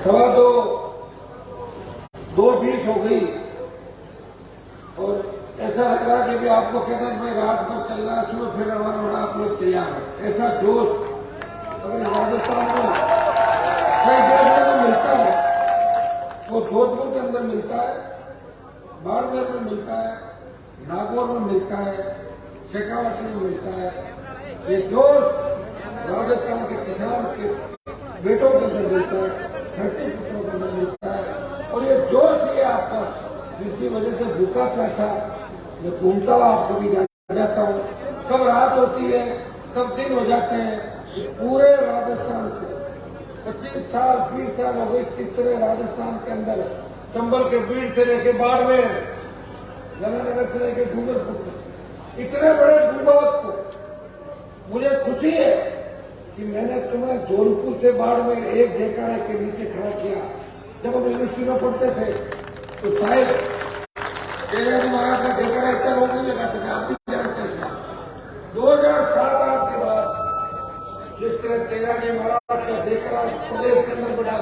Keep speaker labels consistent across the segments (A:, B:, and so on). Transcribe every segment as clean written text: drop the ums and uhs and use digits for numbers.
A: 2:20 हो गई और ऐसा लग रहा कि आपको कहते हैं भाई रात भर चल रहा है, सुबह फिर हमारा बड़ा आप लोग तैयार है। ऐसा जोश अगर राजस्थान में कई जगह में मिलता है, वो जोधपुर के अंदर मिलता है, बाड़मेर में मिलता है, नागौर में मिलता है, शेखावट में मिलता है। ये जोश राजस्थान के किसान के बेटों के अंदर मिलता है, धरती पुत्रों के अंदर मिलता है। और ये जोश ये आपका जिसकी वजह से भूखा प्यासा मैं घूमता हुआ आपको भी जाता हूँ, कब रात होती है कब दिन हो जाते हैं। पूरे राजस्थान से 25 साल 20 साल हो गई किस तरह राजस्थान के अंदर चंबल के बीड़ से लेके बाड़मेर, गंगानगर से लेके डूंगरपुर तक इतने बड़े भूभाग को मुझे खुशी है कि मैंने तुम्हें धौलपुर से बाड़मेर एक जयकारा के नीचे खड़ा किया। जब हम यूनिवर्सिटी में पढ़ते थे तो शायद तेजाजी महाराज का जयकारा इतना लोग नहीं लगा सके, आप भी जानते हैं। 2007-8 के बाद जिस तरह तेजाजी महाराज का जयकारा प्रदेश के अंदर बढ़ा,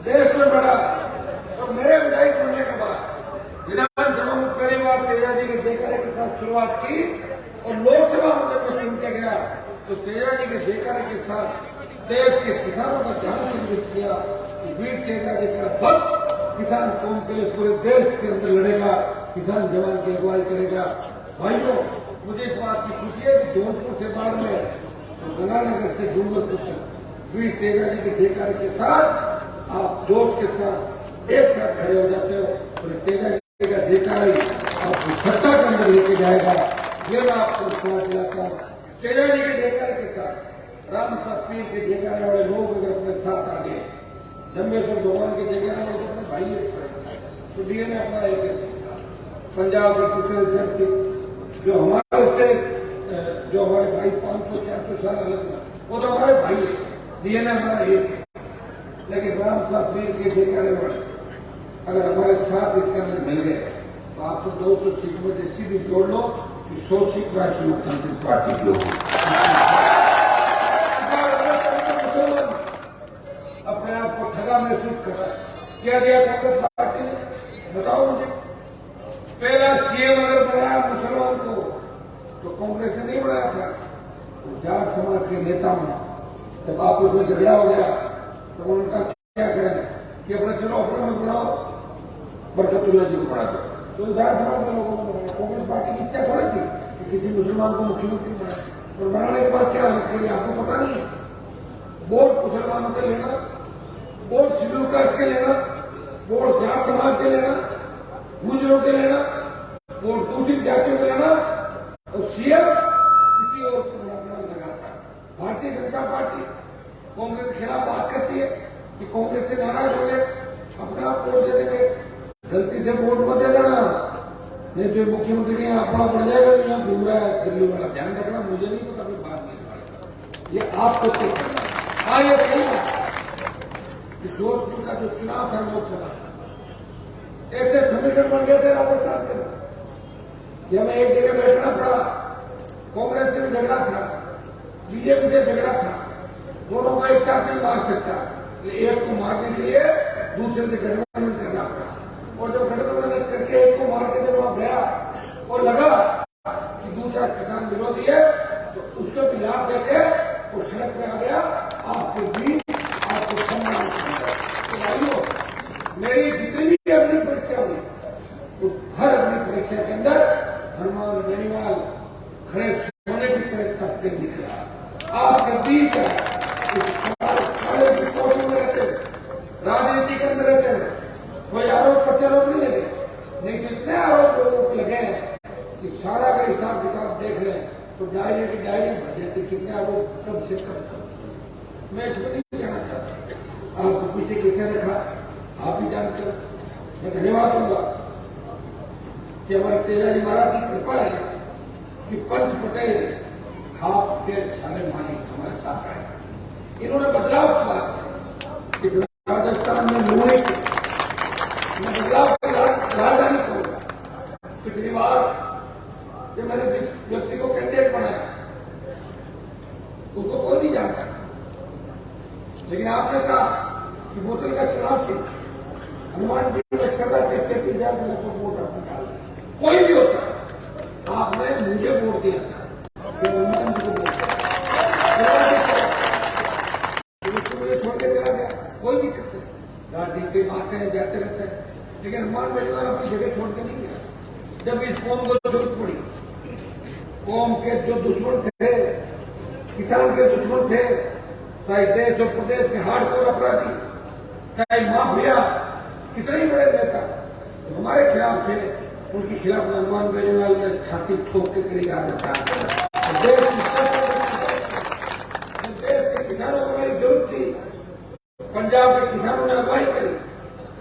A: देश में बढ़ा, तो मेरे विधायक बनने के बाद विधानसभा में पहली बार तेजाजी के जयकारे के साथ शुरुआत की और लोकसभा में जब मैं चुन के गया तो तेजाजी के जयकारे के साथ देश के किसानों का ध्यान केंद्रित किया कि वीर तेजाजी का भक्त किसान कौम के लिए पूरे देश के अंदर लड़ेगा, किसान जवान की अगुवाई करेगा। भाइयों, मुझे इस बात की खुशी है कि जौनपुर से बाड़मेर और गंगानगर से डूंगरपुर तक वीर तेजाजी के जयकारे के साथ आप जोश के साथ एक साथ खड़े हो जाते हो और तेजाजी का जयकारा आपको सत्ता के अंदर लेके जाएगा। ये मैं आपको सुना दिलाता हूँ। तेजाजी के जयकारे के साथ राम साथ पीर के जयकारे वाले लोग अगर अपने साथ आ गए, जम्बेश्वर भगवान के जयकारे वाले तो अपने भाई तो डीएनए अपना एक पंजाब के दूसरे जज जो हमारे से जो हमारे भाई 500-400 साल अलग वो तो हमारे भाई है, डीएनए हमारा एक है। लेकिन राम साहब पीर के जयकारे वाले अगर हमारे साथ इसके अंदर मिल गए तो आप तो 200 सीट में से सीधी जोड़ लो कि 100 सीट राष्ट्रीय लोकतांत्रिक पार्टी की होगी। अपने आप को ठगा महसूस कर रहा है। क्या दिया कांग्रेस पार्टी ने, बताओ मुझे। पहला सीएम अगर बनाया मुसलमान को तो कांग्रेस ने नहीं बनाया था, तो जाट समाज के नेताओं ने जब आपस में झगड़ा हो गया तो उनका क्या करें कि अपने चलो अपने में बनाओ, बरकतुल्ला जी को बना दो। तो जाट समाज के लोगों ने बनाया। कांग्रेस पार्टी की इच्छा थोड़ी थी कि किसी मुसलमान को मुख्यमंत्री बनाए, और बनाने के बाद क्या हालत करिए आपको पता नहीं है। वोट मुसलमानों के लेना, वोट शेड्यूल कास्ट के लेना, वोट जाट समाज के लेना, गुजरों के लेना, वोट दूसरी जातियों के लेना, और सीएम किसी और को बुलाना लगाता है। भारतीय जनता पार्टी कांग्रेस के खिलाफ बात करती है कि कांग्रेस से नाराज हो गए, अपने आप वोट दे देंगे। गलती से वोट मत दे देना, नहीं तो मुख्यमंत्री के यहाँ अपना पड़ जाएगा। यहाँ घूम रहा है दिल्ली वाला, ध्यान रखना। मुझे नहीं पता कोई बात नहीं, ये आपको चेक करना। हाँ, ये सही है कि जोधपुर का जो चुनाव था लोकसभा, ऐसे समीकरण बन गए थे राजस्थान के कि हमें एक जगह बैठना पड़ा। कांग्रेस से भी झगड़ा था, बीजेपी से झगड़ा था, दोनों को एक साथ नहीं मार सकता, एक को मारने के लिए दूसरे से गठबंधन करना पड़ा। और जब गठबंधन करके एक को मार के जब वहां गया और लगा कि दूसरा किसान विरोधी है तो उसको भी लाभ देके वो सड़क पे आ गया। आपके बीच आपको सम्मान तो भाइयों, मेरी जितनी भी अग्नि परीक्षा हुई तो हर अग्नि परीक्षा के अंदर हनुमान बेनीवाल खड़े सोने की तरह तबके निकला। आपके बीच है की कोर्ट में रहते हुए, राजनीति के अंदर रहते हुए कोई आरोप प्रत्यारोप नहीं लगे, नहीं तो इतने आरोप लोगों को लगे कि सारा अगर हिसाब किताब देख लें तो डायरी की डायरी भर जाती। कितने आरोप कब से कब तक मैं इसमें नहीं कहना चाहता। आपको पीछे किसने रखा आप ही जानते हो। मैं धन्यवाद दूंगा कि हमारे तेजाजी महाराज की कृपा है कि पंच पटेल खाप के सारे मालिक हमारे साथ आए। इन्होंने बदलाव की बात की। राजस्थान में लोहे के बदलाव की राजधानी कहूंगा। पिछली बार जब मैंने जिस व्यक्ति को कैंडिडेट बनाया उनको कोई नहीं जानता, लेकिन आपने कहा कि बोतल का चुनाव थी, हनुमान जी ने सदा कहते थे जब मेरे को वोट आपने डाल, कोई भी होता, आपने मुझे वोट दिया था, हनुमान जी को वोट मुझे छोड़ के चला गया, कोई दिक्कत नहीं, राजनीति में आते हैं जाते रहते हैं, लेकिन हनुमान बेनीवाल अपनी जगह छोड़ के नहीं गया। जब इस कौम को जरूरत पड़ी, कौम के जो दुश्मन थे, किसान के दुश्मन थे, चाहे देश और प्रदेश के हार्डकोर अपराधी, चाहे माफिया, कितने ही बड़े नेता हमारे खिलाफ थे, उनके खिलाफ हनुमान बेनीवाल ने छाती ठोक के करी राजस्थान। देश के किसानों को हमारी जरूरत थी, पंजाब के किसानों ने अगुवाई करी,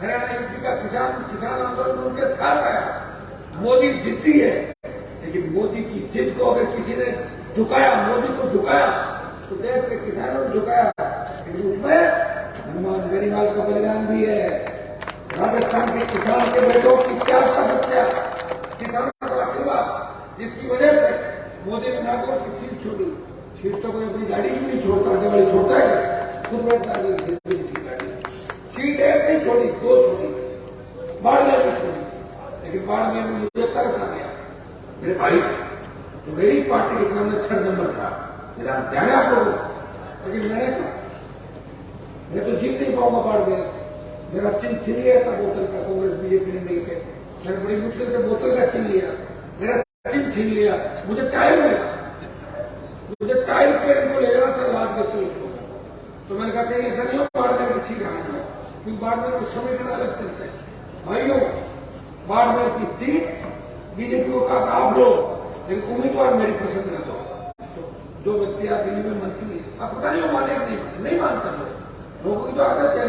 A: हरियाणा यूपी का किसान आंदोलन उनके साथ आया। मोदी जिद्दी है, लेकिन मोदी की जिद को अगर किसी ने झुकाया, मोदी को झुकाया, तो देश के किसानों ने झुकाया, लेकिन उसमें हनुमान बेनीवाल का बलिदान भी है। राजस्थान के किसान के बेटों की त्याग का सत्या, किसानों का आशीर्वाद, जिसकी वजह से मोदी ने नागौर की सीट छोड़ी। सीट तो कोई अपनी गाड़ी भी नहीं छोड़ता, जब छोड़ता है खुद बैठता है गाड़ी, सीट एक नहीं छोड़ी, दो छोड़ी, बाड़मेर भी छोड़ी, लेकिन बाड़मेर में मुझे तरस आ गया। मेरे भाई तो मेरी पार्टी के सामने 6 नंबर था, मेरा ध्यान आप लोगों का, लेकिन मैंने कहा मैं तो जीत नहीं पाऊंगा बाड़मेर, मेरा चिन्ह छीन लिया था बोतल का, कांग्रेस बीजेपी ने मिलकर, मैंने बड़ी मुश्किल से बोतल का छीन लिया, मेरा चिन्ह छीन लिया, मुझे टाइम मिला, मुझे टाइम प्लेन को ले जाना था रात गति को, तो मैंने कहा कहीं ऐसा नहीं हो बाड़मेर की सीट आएगा, क्योंकि बाड़मेर को समय का अलग चलता है। भाइयों, बाड़मेर की सीट बीजेपी को कहा आप लो, लेकिन उम्मीदवार मेरी पसंद न दो। तो जो व्यक्ति आप दिल्ली में मंत्री, आप पता नहीं माने नहीं मानता, लोगों की तो आदत है,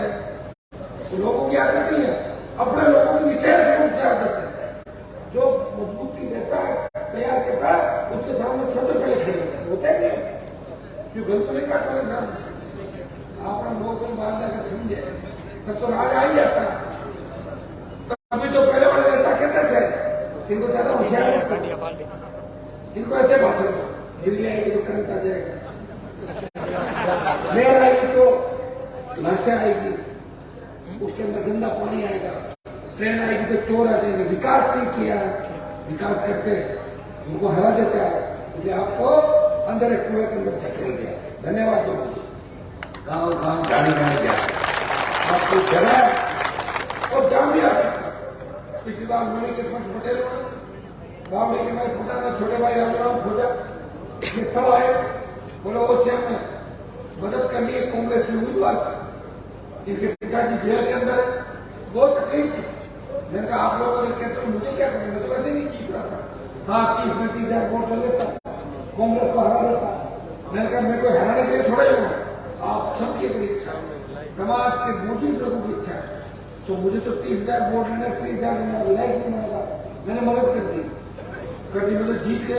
A: तो लोगों की आदत नहीं है, अपने लोगों की विशेष रूप से आदत है। जो मजबूती देता है, तैयार करता है, उसके सामने सबसे पहले खड़े होते हैं, क्यों गलत नहीं काटता है सामने, आपने बोतल बांधने का समझे तब तो राज आ ही जाता है। अभी जो पहले वाले नेता कहते थे, इनको ज्यादा होशियार, इनको ऐसे भाषण दो, दिल्ली आएगी तो करंट आ जाएगा, मेयर आएगी तो लाशें आएगी, उसके अंदर गंदा पानी आएगा, ट्रेन आएगी तो चोर आ जाएंगे, विकास नहीं किया, विकास करते उनको हरा देता है, इसलिए आपको अंदर एक कुएं के अंदर धकेल दिया। धन्यवाद दो मुझे, गाँव गाँव गाड़ी गाड़ी गया, आपको जगह और जाम भी आ सकता। पिछली बार मुझे के फर्स्ट पटेल गाँव लेकिन भाई पता था, छोटे भाई राम खोजा, ये सब आए, बोले वो से हमें मदद करनी है, कांग्रेस में उम्मीदवार था, इनके पिताजी जेल के अंदर, बहुत तकलीफ थी। मैंने कहा आप लोगों ने कहते मुझे क्या करें, मैं तो वैसे नहीं जीत रहा था, हाँ 30-30 वोट चल लेता, कांग्रेस को हरा देता। मैंने कहा मैं कोई हराने के लिए थोड़ा ही हूँ, आप सबकी अपनी इच्छा, समाज के मौजूद लोगों की इच्छा है, तो मुझे तो 30,000 वोट लेना, 30,000 लेना, विधायक नहीं मिलेगा, मैंने मदद कर दी, मतलब जीत गए।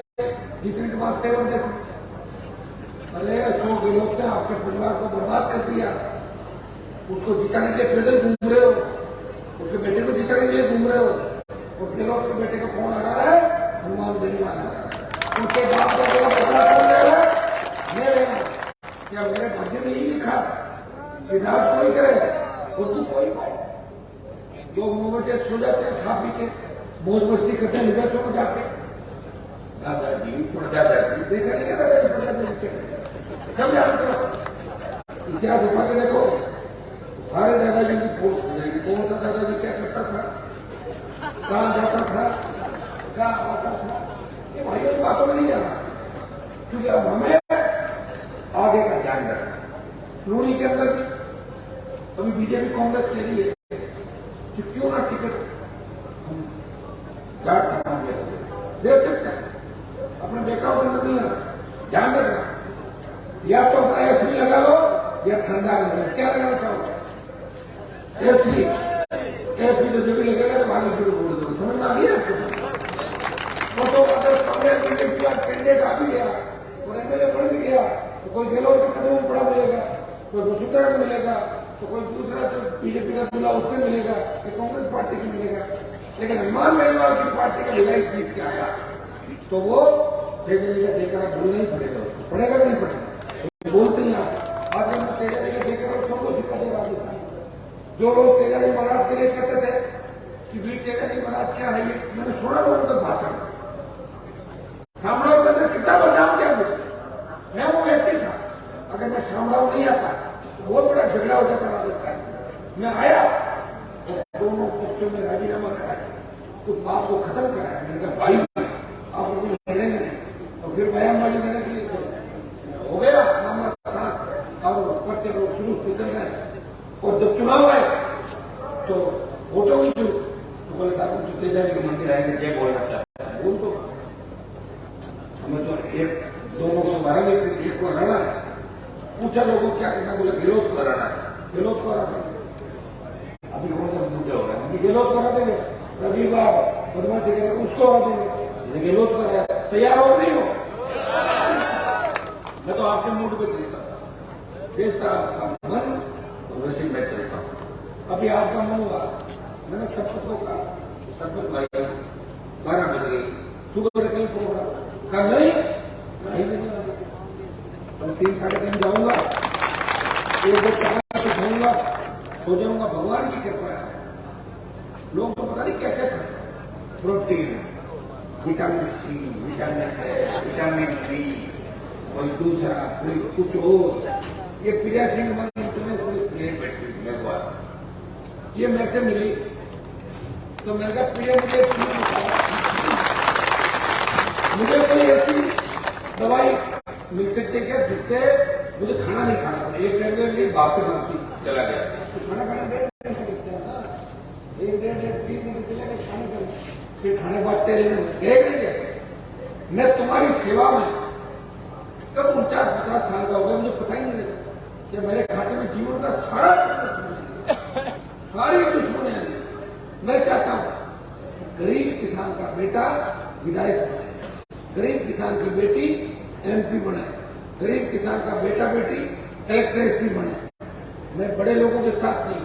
A: जीतने के बाद तेवर देखो, अरे 100 के लोग थे, आपके परिवार को बर्बाद कर दिया, उसको जिताने के लिए पैदल घूम रहे हो, उसके बेटे को जिताने के लिए घूम रहे हो, और गहलोत के बेटे को कौन हरा रहा है, हनुमान बेनीवाल, उनके बाप का बड़ा पता चल रहा है, क्या मेरे भाग्य में ही लिखा राज कोई करे और तू कोई पाए। लोग 9 बजे सो जाते हैं, खा पी के मौज मस्ती करते हैं, विदेशों में जाके, दादाजी दादाजी देखा नहीं, दादाजी सब जानते, इतिहास उठा के देखो, सारे दादाजी की फोटो खुलेगी, कौन सा दादाजी क्या करता था, कहाँ जाता था, क्या आता था, ये भाइयों की बातों में नहीं जाना, क्योंकि अब हमें आगे का ध्यान रखना। लूणी के अंदर भी अभी बीजेपी कांग्रेस के लिए कि क्यों ना टिकट हम जाट समाज में दे सकते हैं, अपने बेकाबू अंदर नहीं आना, ध्यान रखना, या तो अपना एसपी लगा लो या ठंडा लगा लो, क्या लगाना चाहोगे, एसपी तो जब भी लगेगा तो भाग शुरू बोल दो, समझ में आ गया आपको। तो अगर कांग्रेस बीजेपी का कैंडिडेट आ भी गया और एमएलए बन भी गया, तो कोई गहलोत के खतरे में पड़ा मिलेगा, कोई वसुंधरा को मिलेगा, तो कोई दूसरा जो बीजेपी का दूल्हा उसमें मिलेगा, कोई कांग्रेस पार्टी को मिलेगा, लेकिन हनुमान बेनीवाल की पार्टी का विधायक जीत के आया तो वो जगह देकर आप बोलना ही पड़ेगा, पड़ेगा नहीं पड़ेगा, तो बोलते ही आप आज मैं तेरे जगह देकर सबको सिखा देगा, जो लोग तेजाजी महाराज के लिए कहते थे कि वीर तेजाजी महाराज क्या है, ये मैंने सुना लोगों का भाषण, शामराव ने कितना बदनाम किया मुझे। मैं वो व्यक्ति था, अगर मैं शामराव नहीं आता तो बहुत बड़ा झगड़ा हो जाता राजस्थान में। मैं आया और दोनों पक्षों में राजीनामा कराया, तो बात को खत्म कराया। मैंने कहा भाई आप लोग लड़ेंगे नहीं, और फिर बयानबाजी देने के लिए हो गया मामला साथ, और पट्टे लोग शुरू निकल गए। और जब चुनाव आए तो वोट हुई, तो बोले साहब जो तेजाजी के मंदिर आएंगे जय बोलना चाहता है, बोल दो। हमें तो एक दोनों को दोबारा नहीं, एक को हराना है। पूछा लोगों क्या करना, बोले गिलोत को हराना है, गिलोत को हरा देंगे। अभी लोगों से मुद्दे हो रहे हैं, गिलोत को हरा देंगे, रविवार बदमाशी करेगा उसको हरा देंगे, गिलोत को हरा। तैयार हो नहीं हो? मैं तो आपके मूड पे चलता हूँ, जैसा आपका मन तो वैसे मैं चलता हूँ। अभी आपका मन हुआ, मैंने सबको कहा सरपंच भाई 12 बज गई, सुबह निकल प्रोग्राम कहा नहीं नहीं, तो 3-3:30 जाऊंगा, एक दो चक्कर खाऊंगा, हो जाऊंगा। भगवान की कृपा है। लोग तो पता नहीं क्या क्या खाते हैं, protein, vitamin C, vitamin B, कोई दूसरा, कोई कुछ और। ये प्रिया सिंह ये मेरे से मिली, तो मैंने कहा प्रिया मुझे कोई ऐसी दवाई मिल सकती है क्या जिससे मुझे खाना नहीं खाना पड़े। एक डेढ़ के लिए बात से भागती चला गया, तो खाना खाना देख सकते हैं ना, 1-1.5 मिनट चले गए खाने का, फिर खाने बांटते रहने। मैं तुम्हारी सेवा में कब 49-50 साल का हो गया मुझे पता ही नहीं लगा कि मेरे खाते में जीवन का सारी दुश्मनी है। मैं चाहता हूं गरीब किसान का बेटा विधायक बनाए, गरीब किसान की बेटी एमपी बनाए, गरीब किसान का बेटा बेटी कलेक्टर एसपी बनाए। मैं बड़े लोगों के साथ नहीं,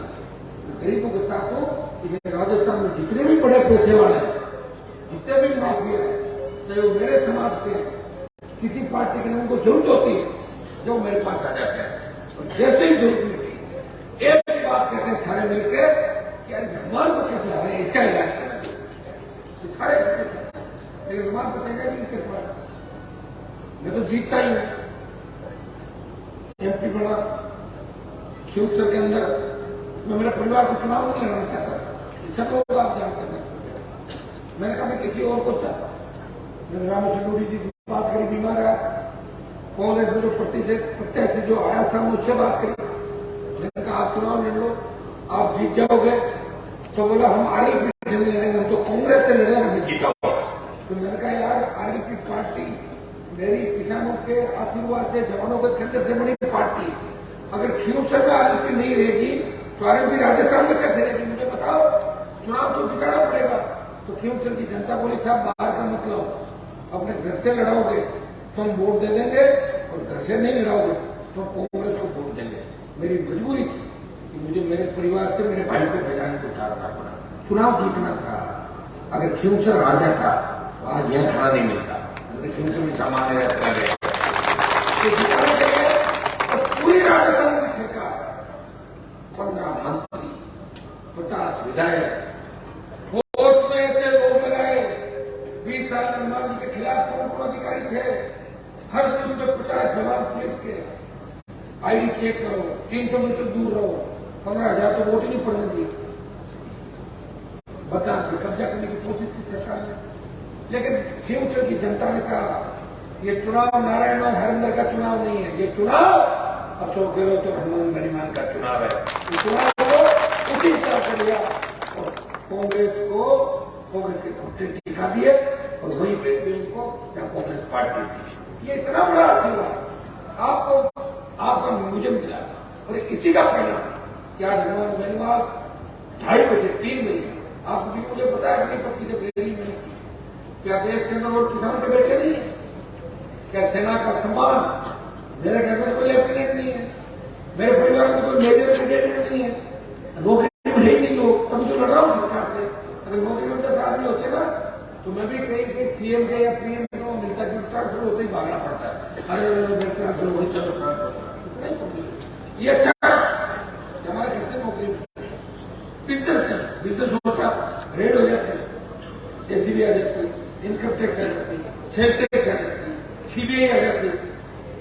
A: गरीबों के साथ हूं। राजस्थान में जितने भी बड़े पैसे वाले हैं, जितने भी माफिया है, चाहे वो मेरे समाज के किसी पार्टी के, उनको जरूरत होती है जो मेरे पास आ जाते हैं, और जैसे ही जरूरत मिलती एक ही बात कहते हैं सारे मिलकर कि रुमाल को कैसे आ रहे हैं, इसका इलाज करें। सारे लेकिन रुमाल बचेगा नहीं इसके पास। मैं तो जीतता ही हूं, एमपी बना शिवसर के अंदर। मैं मेरे परिवार को चुनाव नहीं लड़ना चाहता, सब लोग आप जानते हैं। मैंने कहा मैं किसी और को चाहता। मैंने रामेश्वर जी से बात करी, बीमार है, कांग्रेस में जो प्रत्याशी जो आया था मुझसे बात करी। मैंने कहा आप चुनाव लड़ लो, आप जीत जाओगे। तो बोला हम आरएलपी से नहीं लड़ेंगे, हम तो कांग्रेस से लड़ेंगे, मैं जीता हूं। तो मैंने कहा यार आरएलपी पार्टी मेरी किसानों के आशीर्वाद से, जवानों के छंद से बड़ी पार्टी। अगर खींवसर में आरएलपी नहीं रहेगी तो आरएलपी राजस्थान में कैसे रहेगी? मुझे बताओ, चुनाव तो जिताना पड़ेगा। तो खींवसर की जनता बोली साहब बाहर का मत लाओ, अपने घर से लड़ाओगे तो हम वोट दे देंगे, और घर से नहीं लड़ाओगे तो कांग्रेस को वोट देंगे। मेरी मजबूरी थी कि मुझे मेरे परिवार से मेरे भाई को मैदान को उतारना पड़ा, चुनाव जीतना था। अगर खींवसर आ जाता तो आज यह खड़ा नहीं मिलता, अगर खींवसर में सामान्य रहता गया तो जिताने के लिए तो पूरी राजस्थान की सरकार, 15 मंत्री, 50 विधायक, फोर्स में ऐसे लोग लगाए। 20 साल निर्मल जी के खिलाफ कौन अधिकारी थे, हर बूथ में 50 जवान पुलिस के, आईडी चेक करो, 300 मीटर दूर रहो, 15,000 तो वोट ही नहीं पड़ने दिए। मतदान पे कब्जा करने की कोशिश की सरकार ने, लेकिन खींवसर की जनता ने कहा ये चुनाव नारायण और हरिंदर का चुनाव नहीं है, ये चुनाव अशोक गहलोत और हनुमान गनीमान का चुनाव है। इस चुनाव को उसी तरह से लिया और कांग्रेस के खुट्टे टिका दिए और वहीं पे उनको जहां कांग्रेस पार्टी थी। ये इतना बड़ा आशीर्वाद आपका मुझे मिला, और इसी का परिणाम क्या हनुमान गनीमान 2:30 बजे 3 बजे आप भी मुझे बताया कि पत्नी ने रैली नहीं की। क्या देश के अंदर और किसान के बैठे नहीं है? क्या सेना का सम्मान? मेरे घर में कोई लेफ्टिनेंट नहीं है, मेरे परिवार में कोई मेजर ब्रिगेडियर नहीं है, नौकरी में ही नहीं लोग, तभी तो लड़ रहा हूं सरकार से। अगर नौकरी में 10 आदमी होते ना तो मैं भी कहीं सीएम के या पीएम को मिलता जुलता फिर होते ही भागना पड़ता है। अरे ये अच्छा हमारे घर से नौकरी बिजनेस होता, रेड हो जाते, एसीबी आ जाती, इनकम टैक्स आ जाती, सेल टैक्स आ जाती, सीबीआई आ जाती,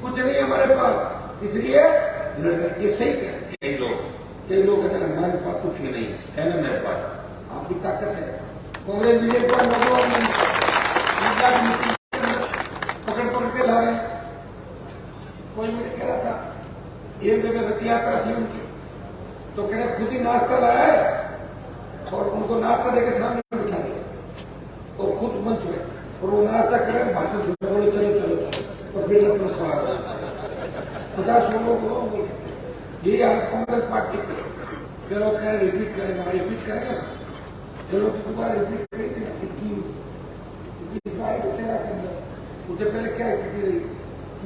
A: कुछ नहीं हमारे पास, इसलिए ये सही कह रहे कई लोग कहते हैं हमारे पास कुछ भी नहीं है ना, मेरे पास आपकी ताकत है। कांग्रेस बीजेपी का नौजवान पकड़ के ला रहे हैं। कोई मुझे कह रहा था, एक जगह रथ यात्रा थी उनकी, तो कह रहे खुद ही नाश्ता लाया है और उनको नाश्ता देकर सामने बिठा दिया और खुद मंच में, और वो नाश्ता करें भाषण सुन बोले चलो चलो चलो, और फिर रथ में सवार 50 लोग ये आप कांग्रेस पार्टी के लोग कह रिपीट करेंगे, रिपीट करेंगे ना, जो लोग दोबारा रिपीट करेंगे ना, मुझे पहले क्या स्थिति रही,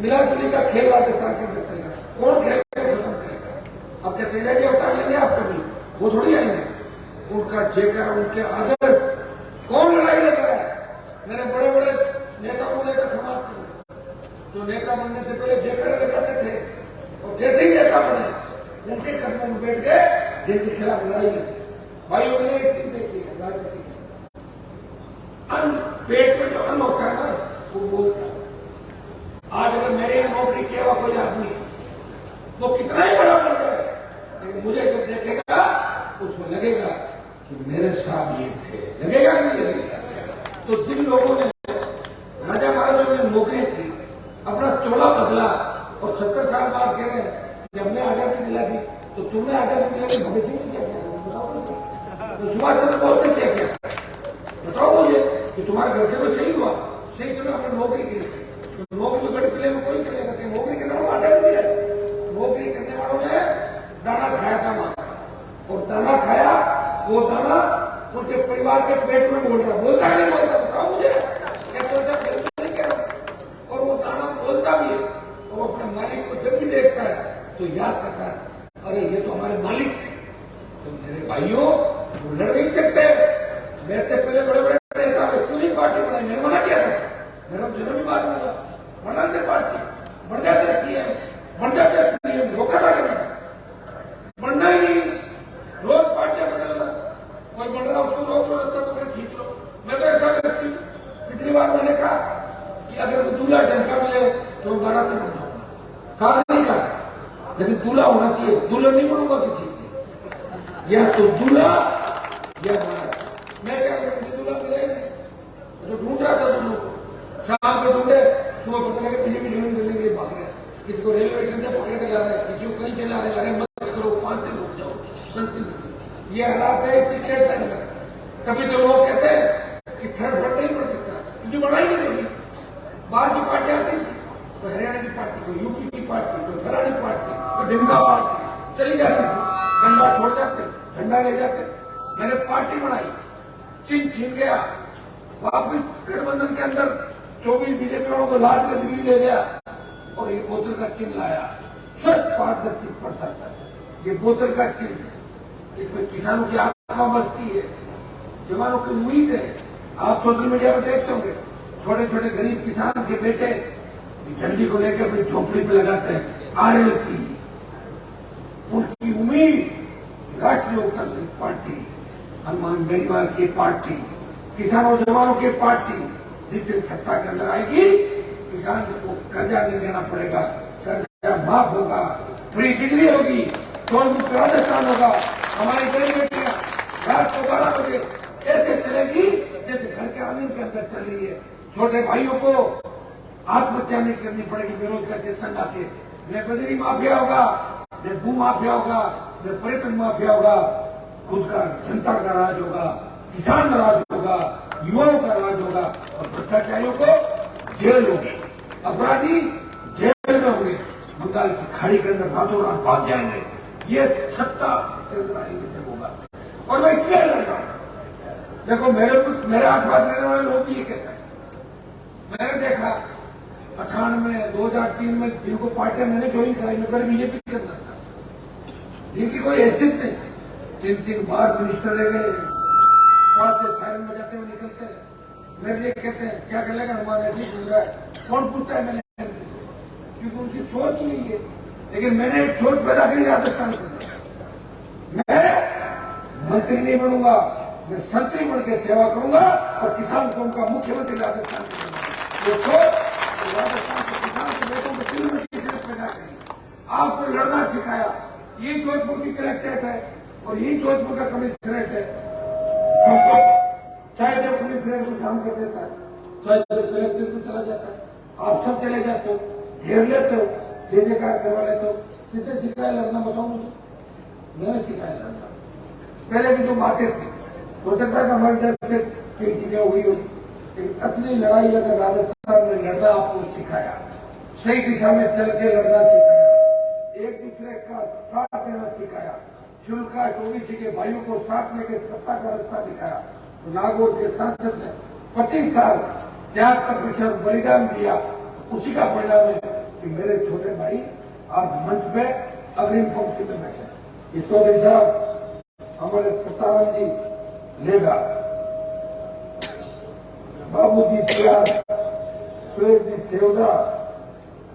A: मिला जुली का खेल राजस्थान के अंदर चल रहा है, कौन खेल को खत्म करेगा? अब क्या तेजा जी अवतार लेंगे आपको भी, वो थोड़ी आएंगे, उनका जेकर उनके आदर्श कौन लड़ाई लड़ रहा है? मेरे बड़े बड़े नेता को लेकर समाज करो, जो नेता बनने से पहले जेकर लगाते थे और जैसे ही नेता बने उनके कदमों में बैठ गए, जिनके खिलाफ लड़ाई लगी। भाई उन्होंने एक चीज देखी है राजनीति की, अन्न पेट में जो अन्न होता है ना वो बोलता है। आज अगर मेरे यहाँ नौकरी किया हुआ कोई आदमी वो कितना ही बड़ा बन जाए, लेकिन मुझे जब देखेगा उसको लगेगा कि मेरे साथ ये थे, लगेगा नहीं लगेगा? तो जिन लोगों ने राजा महाराजों ने नौकरी की, अपना चोला बदला और 70 साल बाद कह रहे हैं कि हमने आजादी दिला दी, तो तुमने आजादी दिला दी, भगत सिंह ने क्या किया? तो सुभाष चंद्र बोस ने क्या किया? बताओ मुझे कि तुम्हारे घर से कोई सही हुआ? सही तो आपने नौकरी की, तो नौकरी गढ़ किले में कोई करेगा कि नौकरी करने वालों आजादी दिया, नौकरी करने वालों ने दाना खाया था मां का, और दाना खाया, वो दाना उनके परिवार के पेट में बोल रहा, बोलता नहीं बोलता? बताओ मुझे, क्या बोलता? बिल्कुल नहीं कह रहा। और वो दाना बोलता भी है, और वो अपने मालिक को जब भी देखता है तो याद करता है, अरे ये तो हमारे मालिक थे। तो मेरे भाइयों, वो लड़ नहीं सकते। मेरे से पहले बड़े बड़े नेता हुए, क्यों नहीं पार्टी बनाई? मैंने मना किया था, मेरा जरूरी बात होगा, बनाते पार्टी, बढ़ जाते सीएम, बढ़ जाते पीएम, रोका था मैंने, बढ़ना ही नहीं, रोज पार्टियां बदलना, कोई बढ़ रहा उसको रोक लो, सब अपने खींच लो। मैं तो ऐसा व्यक्ति हूँ, पिछली बार मैंने कहा कि अगर दूल्हा ढंका मिले तो 12 दिन बनाऊंगा, कहा नहीं कहा, लेकिन दूल्हा होना चाहिए, दुल्हन नहीं बनूंगा किसी की, या तो दूल्हा या बारात। मैं क्या करूँ, दूल्हा मिला ही नहीं, तो ढूंढ रहा था दोनों को, शाम को ढूंढे, सुबह पता लगे बीजेपी ज्वाइन करने के लिए भाग रहे, किसी को रेलवे स्टेशन से पकड़ के ला रहे, किसी को कहीं चला रहे, अरे मत करो, 5 दिन रुक जाओ, 10 दिन। ये हालात है इस स्टेट के अंदर। तभी तो लोग कहते हैं कि थर्ड फ्रंट नहीं बढ़ सकता, क्योंकि बढ़ाई नहीं देगी। बाहर की पार्टी आती थी, तो हरियाणा की पार्टी, तो यूपी की पार्टी, तो फलानी पार्टी, तो डिमका पार्टी चली जाती थी, डंडा छोड़ जाते, झंडा ले जाते। मैंने पार्टी बनाई, चिन्ह छीन गया, वापिस गठबंधन के अंदर 24 बीजेपी वालों को लाद कर दिल्ली ले गया, और ये बोतल का चिन्ह लाया, स्वच्छ पारदर्शी प्रशासन। ये बोतल का चिन्ह, इसमें किसानों की आत्मा बसती है, जवानों की उम्मीद है। आप सोशल मीडिया पर देखते होंगे, छोटे छोटे गरीब किसान के बेटे झंडी को लेकर अपनी झोपड़ी पे लगाते हैं, आरएलपी। उनकी उम्मीद राष्ट्रीय लोकतांत्रिक पार्टी, हनुमान बेनीवाल की पार्टी, किसानों जवानों की पार्टी जिस दिन सत्ता के अंदर आएगी, किसान को कर्जा नहीं देना पड़ेगा, कर्जा माफ होगा, फ्री बिजली होगी, टोल मुक्त राजस्थान होगा, हमारी गरीब बेटियां रात को 12 बजे ऐसे चलेगी जैसे घर के आंगन के अंदर चल रही है। छोटे भाइयों को आत्महत्या नहीं करनी पड़ेगी बेरोजगार से तंग आके। न बजरी माफिया होगा, न भू माफिया होगा, न पर्यटन माफिया होगा, खुद का जनता का राज होगा, किसान का राज होगा, युवाओं का राज होगा, और भ्रष्टाचारियों को जेल होगी, अपराधी जेल में होंगे, बंगाल की खाड़ी के अंदर रातों रात भाग जाएंगे। ये सत्ता होगा, और मैं इसलिए लड़ रहा हूं। देखो मेरे आसपास रहने वाले लोग भी ये कहते हैं, मैंने देखा 98, 2003 में जिनको पार्टियां मैंने ज्वाइन कराई, मैं बीजेपी के अंदर था, जिनकी कोई हैसियत नहीं, 3 बार मिनिस्टर रह गए, 5 से साइरन बजाते हुए निकलते हैं, मेरे लिए कहते हैं क्या कर लेगा, हमारा ऐसे ही रहा है, कौन पूछता है मैंने, क्योंकि उनकी सोच नहीं है। लेकिन मैंने एक सोच पैदा करी राजस्थान के अंदर, मैं मंत्री नहीं बनूंगा, मैं संतरी बन के सेवा करूंगा और किसान कौम का मुख्यमंत्री राजस्थान देखो, राजस्थान के किसान के बेटों को दिल में सीखने पैदा करेंगे। आपको लड़ना सिखाया। ये जोधपुर की कलेक्ट्रेट है और ये जोधपुर का कमिश्नरेट है। सबको चाहे जब कमिश्नरेट में काम कर देता है, चाहे जब कलेक्ट्रेट में चला जाता है, आप सब चले जाते हो, घेर लेते हो, जय जयकार करवा लेते हो। सीधे सिखाया लड़ना, बताओ मुझे, मैंने सिखाया लड़ना। पहले भी जो बातें थी हो सकता है हमारे डर से कई चीजें हुई हो, लेकिन असली लड़ाई अगर राजस्थान में लड़ना आपको सिखाया, सही दिशा में चल के लड़ना सिखाया, एक दूसरे का साथ देना सिखाया, शुल्का ओबीसी के भाइयों को साथ लेकर सत्ता का रास्ता दिखाया। तो नागौर के सांसद ने 25 साल त्याग पर बलिदान दिया। उसी का परिणाम है कि मेरे छोटे भाई आज मंच पे अग्रिम पंक्ति में बैठे। ये चौधरी साहब हमारे सत्ताराम जी लेगा, बाबूजी सियार, सुरेश जी सेवदा,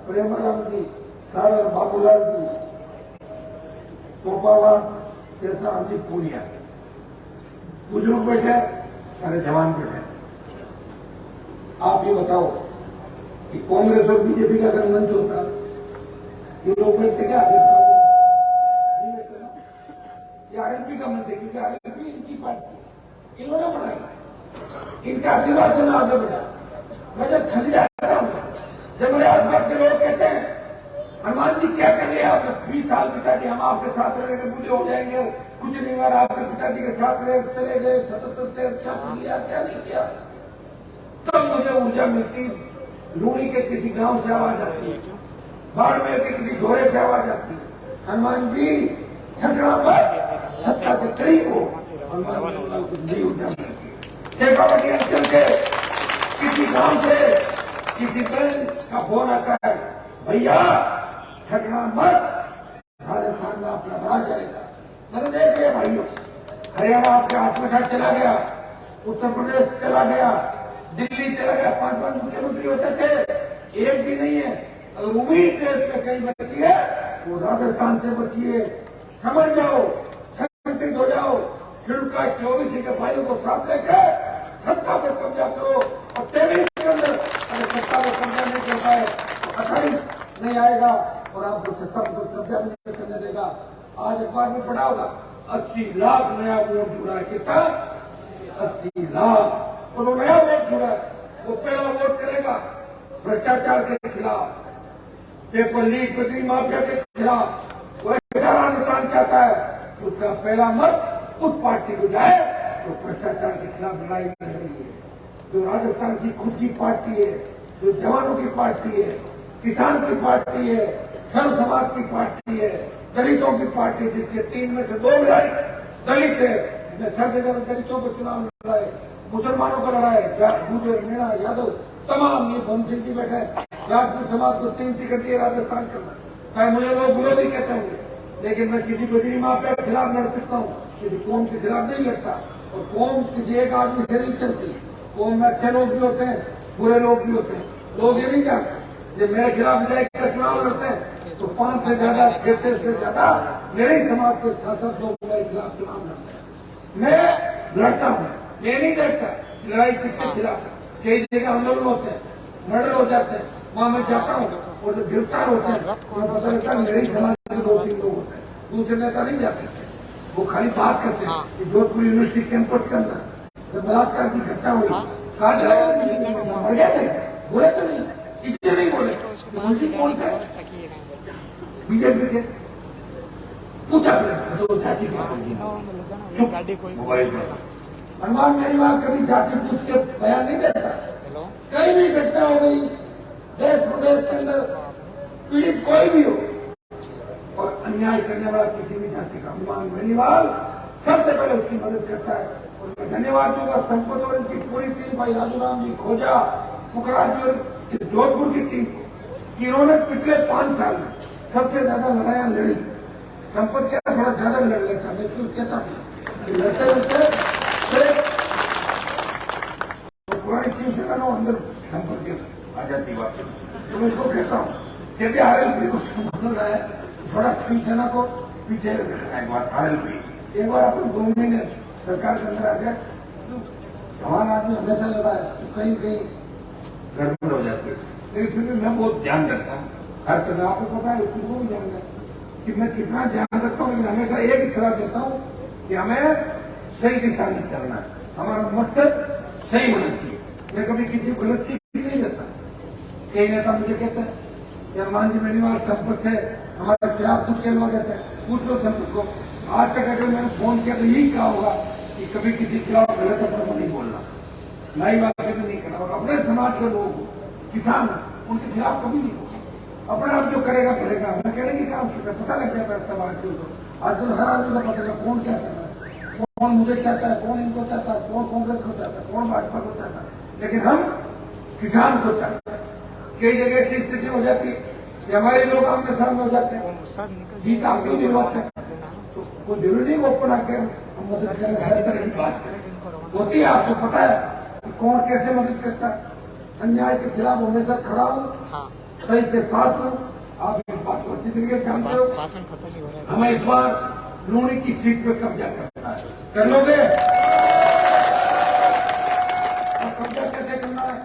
A: प्रेमाराम जी, सागर बाबूलाल जी, टोपावान जैसा जी पूरिया, बुजुर्ग बैठे, सारे जवान बैठे। आप ये बताओ कि कांग्रेस और बीजेपी का अगर मंच होता, ये लोग बैठते क्या? नहीं बैठते ना। ये आरएलपी का मंच है, क्योंकि आरएलपी इनकी पार्टी, इन्होंने बनाई, इनके आशीर्वाद से मैं आगे बढ़ा। मैं जब थक जाता हूं, जब मेरे आसपास के लोग कहते हैं हनुमान जी क्या कर लिया आपने, 20 साल पिताजी हम आपके साथ रहेंगे, बूढ़े हो जाएंगे, कुछ नहीं हुआ, आपके पिताजी के साथ रहे, चले गए, 77 से क्या किया क्या नहीं किया, तब मुझे ऊर्जा मिलती। लूणी के किसी गांव से आवाज आती है, बाड़मेर के किसी घोड़े से आवाज आती है, हनुमान जी झगड़ा मत, सत्ता के करीब हो। हनुमान जी ऊर्जा मिलती है। शेखावटी अंचल के किसी गांव से किसी बहन का फोन आता है, भैया झगड़ा मत, राजस्थान में आपका राज आएगा। मैंने देख लिया भाइयों, हरियाणा आपके हाथ में चला गया, उत्तर प्रदेश चला गया, दिल्ली चला गया, 5 मुख्यमंत्री होते थे, एक भी नहीं है। अगर उम्मीद देश में कहीं बची है वो राजस्थान से बची है। समझ जाओ, संगठित हो जाओ, शुल्का ओबीसी के भाइयों को साथ लेकर सत्ता पर कब्जा करो। और 23 के अंदर अगर सत्ता पर कब्जा नहीं कर पाए तो 28 नहीं आएगा और आपको सत्ता पर कब्जा नहीं करने देगा। आज अखबार में पढ़ा होगा 80 लाख नया वोट जुड़ा है। कितना? 80 लाख। और वो नया वोट जुड़ा है, वो पहला वोट करेगा भ्रष्टाचार के खिलाफ, पेपर लीक, बिजली माफिया के खिलाफ। वो ऐसा राजस्थान चाहता है, उसका पहला मत उस पार्टी को जाए तो भ्रष्टाचार के खिलाफ लड़ाई लड़ रही है। जो राजस्थान की खुद की पार्टी है, जो जवानों की पार्टी है, किसान की पार्टी है, सर्व समाज की पार्टी है, दलितों की पार्टी, जिसके 3 में से 2 विधायक दलित है, जिसने 6 जगह दलितों को चुनाव लड़ाए, मुसलमानों को लड़ाए, गुर्जर, मीणा, यादव, तमाम ये बमसिंह जी बैठे, राजपूत समाज को 3 टिकट दिए राजस्थान करना। चाहे मुझे लोग विरोधी कहते होंगे, लेकिन मैं किसी बजरी माफिया के खिलाफ लड़ सकता हूँ, किसी कौम के खिलाफ नहीं लड़ता। और कौम किसी एक आदमी से नहीं चलती। कौम में अच्छे लोग भी होते हैं, बुरे लोग भी होते हैं। लोग ये नहीं जानते, जब मेरे खिलाफ विधायक का चुनाव लड़ते हैं तो 5 से ज्यादा, 6 से ज्यादा मेरे ही समाज के सांसद लोग मेरे खिलाफ चुनाव लड़ते हैं। मैं लड़ता हूँ, ये नहीं देखता लड़ाई किसके खिलाफ। कई जगह आंदोलन होते हैं, मर्डर हो जाते हैं, वहां मैं जाता हूँ और जो गिरफ्तार होते हैं तो पता लगता है मेरे ही समाज के 2-3 लोग होते हैं, दूसरे नेता नहीं जा सकते। वो खाली बात करते हैं कि जोधपुर यूनिवर्सिटी कैंपस के अंदर जब बलात्कार की घटना हुई, कहा मर गए थे, बोले तो नहीं, इसलिए नहीं बोले। कौन थे? बीजेपी के। पूछा तो जाति हनुमान मेरी बात कभी जाति पूछ के बयान नहीं देता। कहीं भी घटना हो गई देश प्रदेश के अंदर, पीड़ित कोई भी हो और अन्याय करने वाला किसी भी जाति का, हनुमान बेनीवाल सबसे पहले उसकी मदद करता है। और मैं धन्यवाद दूंगा संपत और इनकी पूरी टीम, भाई राजूराम जी, खोजा, पुखराज जी और जोधपुर की टीम को। इन्होंने पिछले 5 साल में सबसे ज्यादा लड़ाइयां लड़ी। संपत क्या थोड़ा ज्यादा लड़ लेता, मैं क्यों कहता हूँ लड़ते लड़ते पुरानी शिवसेना नो अंदर संपर्क आ जाती बात। तो मैं इसको कहता हूँ कि आरएलपी को संभाल रहा है, थोड़ा शिवसेना को पीछे रखना है बात। आरएलपी एक बार अपन 2 महीने सरकार के अंदर आ गया, हमारा आदमी हमेशा लगा है तो कहीं कहीं गड़बड़ हो जाती है, लेकिन फिर भी मैं बहुत ध्यान रखता हूँ हर समय। आपको पता है उसको भी ध्यान रखता कि मैं कितना ध्यान रखता हूँ, लेकिन हमेशा एक ही सलाह देता हूँ कि हमें सही दिशा में चलना है, हमारा मकसद सही होना चाहिए। मैं कभी किसी को गलत सीख नहीं देता। कई नेता मुझे कहते हैं कि हनुमान जी मेरीवाल संपर्क है हमारे खिलाफ कुछ कहना कहते हैं, पूछ लो संपर्क को। आज तक अगर मैंने फोन किया तो यही कहा होगा कि कभी किसी के खिलाफ गलत अपना नहीं बोलना, नई बात कभी नहीं करना, और अपने समाज के लोग किसान उनके खिलाफ कभी नहीं होगा। अपने आप जो करेगा करेगा, हमें कहने की काम पता लग जाता है समाज के लोग। आजकल हर आदमी का पता है कौन क्या कर रहा है, कौन मुझे चाहता है, कौन इनको चाहता है, कौन कांग्रेस को चाहता है, कौन भाजपा को चाहता है, लेकिन हम किसान को चाहते हैं। कई जगह ऐसी स्थिति हो जाती है कि हमारे लोग आमने सामने हो जाते हैं, जीत आपकी नहीं बात है, तो कोई जरूरी नहीं वो अपना कर हम मदद करें, हर तरह की बात करें होती है। आपको पता है कि कौन कैसे मदद करता है। अन्याय के खिलाफ हमेशा खड़ा हूँ, सही के साथ हूँ। आप इस बात को अच्छी तरीके जानते हो। हमें इस बार लूणी की सीट पे कब्जा करना है, कर लोगे? कब्जा कैसे करना है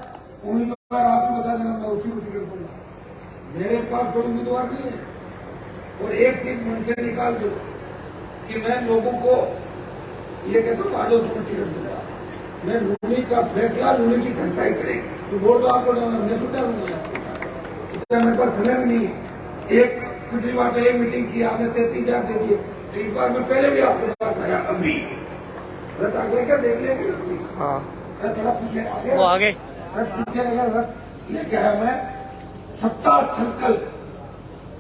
A: उम्मीदवार आपको बता देना, मैं उसी को टिकट दूंगा। मेरे पास कोई उम्मीदवार नहीं है, और एक चीज मन से निकाल दो कि मैं लोगों को ये कहता हूँ आज उसको टिकट दूंगा, मैं लूणी का फैसला लूणी की घंटा ही करेंगे। तो बोल दो आपको मैं तो करूंगा, मेरे पास समय भी नहीं है। एक पिछली बार तो एक मीटिंग की, आपने 33,000 दे दिए, तो इस बार मैं पहले भी आपके साथ आया, अभी आगे क्या देख लेंगे थोड़ा पीछे आगे, वो आगे पीछे लगा। क्या है, मैं सत्ता संकल्प,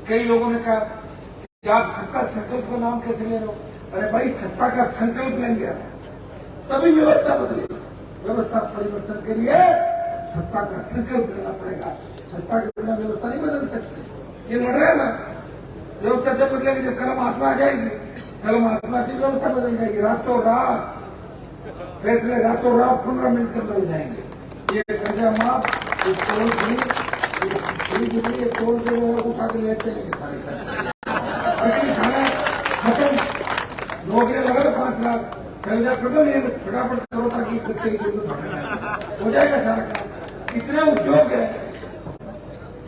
A: कई लोगों ने कहा कि आप सत्ता संकल्प का नाम कैसे ले रहे हो? अरे भाई, सत्ता का संकल्प लेंगे तभी व्यवस्था बदलेगी। व्यवस्था परिवर्तन के लिए सत्ता का संकल्प लेना पड़ेगा। सत्ता के बिना व्यवस्था नहीं बदल सकती। ये लड़ रहे हैं ना, व्यवस्था जब बदलेगी जब कल महात्मा आ जाएगी, कल महात्मा की व्यवस्था बदल जाएगी। रातों रात फैसले, रातों रात 15 मिनट के अंदर हो जाएंगे। ये कर्जा माफ, टोल फ्री, टोल के उठा के लेते हैं सारे खत्म। नौकरी लगा 5 लाख, 6 लाख खत्म, नहीं फटाफट करो ताकि बच्चे की जरूरत हो जाएगा सारा काम। इतने उद्योग है,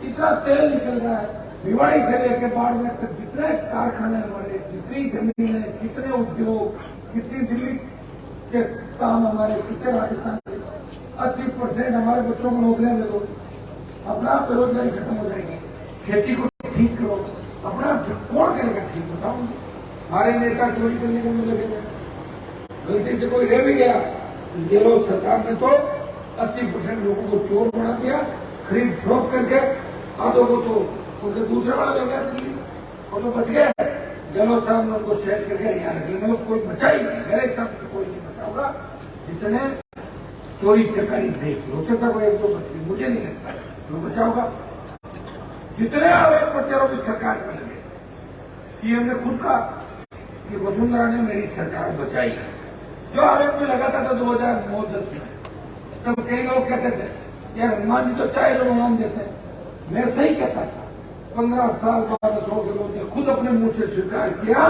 A: इतना तेल निकल रहा है, भिवाड़ी से लेकर बाड़मेर तक जितने कारखाने हमारे, जितनी जमीन है, कितने उद्योग, कितनी दिल्ली के काम हमारे, कितने राजस्थान के, 80% हमारे बच्चों को नौकरियां दे दो, अपना बेरोजगारी खत्म हो जाएगी। खेती को ठीक करो, अपना कौन करेगा ठीक, बताओ। हमारे नेता चोरी करने के लिए लगे, गलती से कोई रह भी गया, ये लोग सरकार ने तो 80% लोगों को चोर बना दिया, खरीद फरोख्त करके। आधों को तो उनके दूसरे वाला ले गया दिल्ली, और तो बच गए। गहलोत साहब ने उनको सेट करके यहाँ रख लिया, मतलब कोई बचा ही नहीं। मेरे हिसाब से कोई नहीं बचा होगा जिसने चोरी चकारी नहीं। हो सकता कोई एक दो बच गई, मुझे नहीं लगता तो बचा होगा। जितने आरोप प्रत्यारोप की सरकार में लगे, सीएम ने खुद कहा कि वसुंधरा ने मेरी सरकार बचाई। जो आरोप में लगा था 2009-10 में, तब कई लोग कहते थे यार हनुमान जी तो चाहे लोग नाम देते हैं। मैं सही कहता था। 15 साल बाद अशोक गहलोत ने खुद अपने मुंह से स्वीकार किया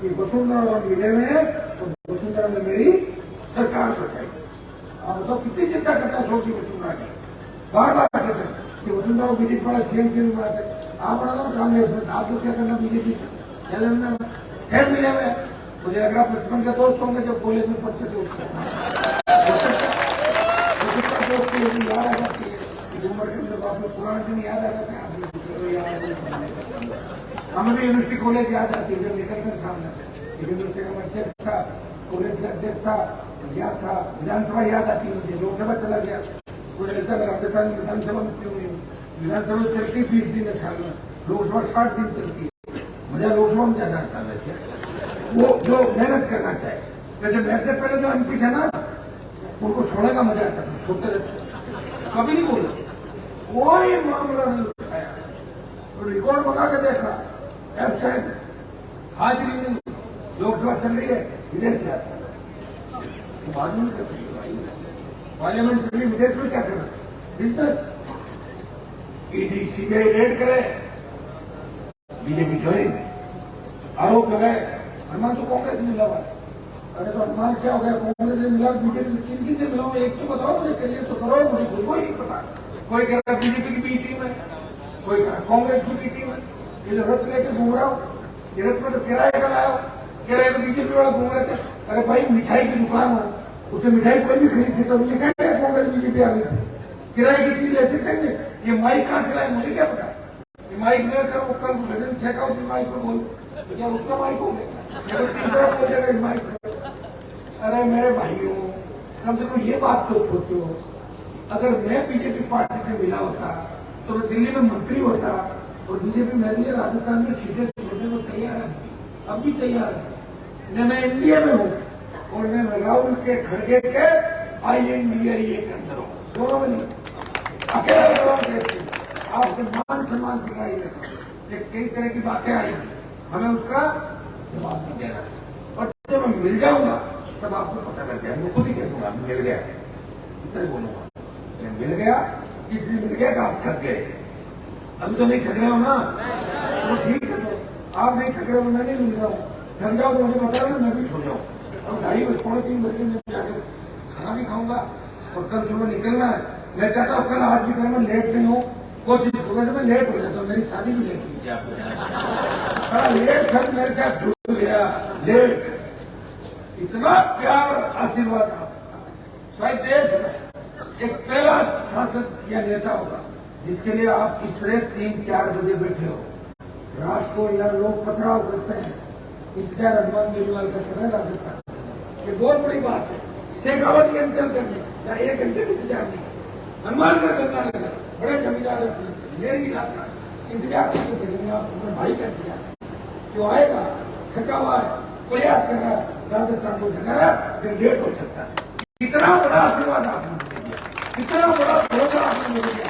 A: कि वसुंधरा और मिले में तो वसुंधरा ने मेरी सरकार बचाई। आप बताओ कितनी चिंता करता है अशोक की वसुंधरा की। बार बार कहते हैं कि वसुंधरा को बीजेपी वाला सीएम की भी बात है। आप बना दो कांग्रेस में, आप तो क्या करना बीजेपी से, खैर मिले में मुझे अगर आप 55 के दोस्त होंगे जब कॉलेज में पढ़ते थे उसका दोस्त याद आ जाती है, उम्र के अंदर आपको पुराने दिन याद आ जाते हैं। हमें भी यूनिवर्सिटी कॉलेज याद आती है जब निकलते हैं सामने। यूनिवर्सिटी का अध्यक्ष था, कॉलेज का अध्यक्ष था, गया था, विधानसभा याद आती है मुझे, लोकसभा चला गया। कोई ऐसा राजस्थान विधानसभा में क्यों नहीं, विधानसभा चलती 20 दिन है साल में, लोकसभा 60 दिन चलती है। मजा लोकसभा में ज्यादा आता है वैसे, वो जो मेहनत करना चाहे। वैसे मेरे से पहले जो एमपी थे ना, उनको छोड़ने का मजा आता था, छोड़ते रहते, कभी नहीं बोला, कोई मामला नहीं उठाया। तो रिकॉर्ड बना के देखा, एब्सेंट, हाजिरी नहीं, लोकसभा चल रही है, विदेश से आता है। तो बाद में कर सकते भाई, पार्लियामेंट चल रही, विदेश में क्या करना, बिजनेस। ईडी सीबीआई रेड करे, बीजेपी ज्वाइन, आरोप लगाए, हनुमान तो कांग्रेस में मिला हुआ है। अरे तो हनुमान क्या हो गया, कांग्रेस से मिला, बीजेपी किन किन से मिला हूँ, एक तो बताओ मुझे, करिए तो करो, मुझे कोई नहीं पता। कोई कह रहा बीजेपी की बी टीम है, कोई कह रहा कांग्रेस की बी टीम है। ये जो रथ लेके घूम रहा हूँ, ये रथ में तो किराए का लाया हो, किराए तो बीजेपी वाला घूम रहे थे। अरे भाई मिठाई की दुकान हो, उसे मिठाई कोई भी खरीद सकता, लिखा है कांग्रेस बीजेपी आ गई, किराए की चीज ले सकते हैं। ये माइक कहाँ चलाए मुझे क्या पता, ये माइक में करो, कल भजन छेका माइक पर बोल, क्या उसका माइक हो गया, तीसरा बोल जाएगा इस माइक पर। अरे मेरे भाइयों, कम से कम ये बात तो सोचो, अगर मैं बीजेपी पार्टी से मिला होता तो मैं दिल्ली में मंत्री होता, और बीजेपी मेरे लिए राजस्थान में सीटें छोड़ने को तैयार है, अब भी तैयार है। न मैं इंडिया में हूँ और मैं राहुल के खड़गे के INDIA के अंदर हूँ, दोनों में नहीं, अकेला लड़ाऊंगे। आपको मान सम्मान दिखाइए, कई तरह की बातें आएंगी, हमें उसका जवाब नहीं देना, और जब मैं मिल जाऊंगा तब आपको पता लग गया, मैं खुद ही कह दूंगा मिल गया, इतना ही बोलूंगा, मैं मिल गया, इसलिए मिल गया कि आप थक गए। अभी तो नहीं थक रहे हो ना, तो ठीक है, तो आप नहीं थक रहे हो, मैं नहीं मिल रहा हूँ, थक जाओ तो मुझे बता रहे, मैं भी सो जाऊँ, और 2:30 पौने 3 बजे में जाकर खाना भी खाऊंगा, और कल सुबह निकलना है। मैं चाहता हूँ कल आज भी कल मैं लेट नहीं हूँ, कोशिश करूंगा, मैं लेट हो जाता हूँ, मेरी शादी भी लेट हुई, बड़ा लेट था, मेरे साथ जुड़ गया लेट, इतना प्यार आशीर्वाद आपका। शायद देश में एक पहला सांसद या नेता होगा जिसके लिए आप इस तरह 3-4 बजे बैठे हो, रात को या लोग पथराव करते हैं, इंतजार हनुमान बेनीवाल का समय राजस्थान, ये बहुत बड़ी बात है। शेखावत के अंचल करने या 1 घंटे भी इंतजार नहीं, हनुमान का गंगा नगर बड़े जमींदार मेरी इलाका इंतजार नहीं करेंगे, आप अपने भाई का इंतजार जो आएगा, थका हुआ है, प्रयास कर रहा है, राजस्थान को जगा रहा है, फिर लेट हो सकता है। इतना बड़ा आशीर्वाद आपने मुझे दिया, इतना बड़ा भरोसा आपने मुझे दिया।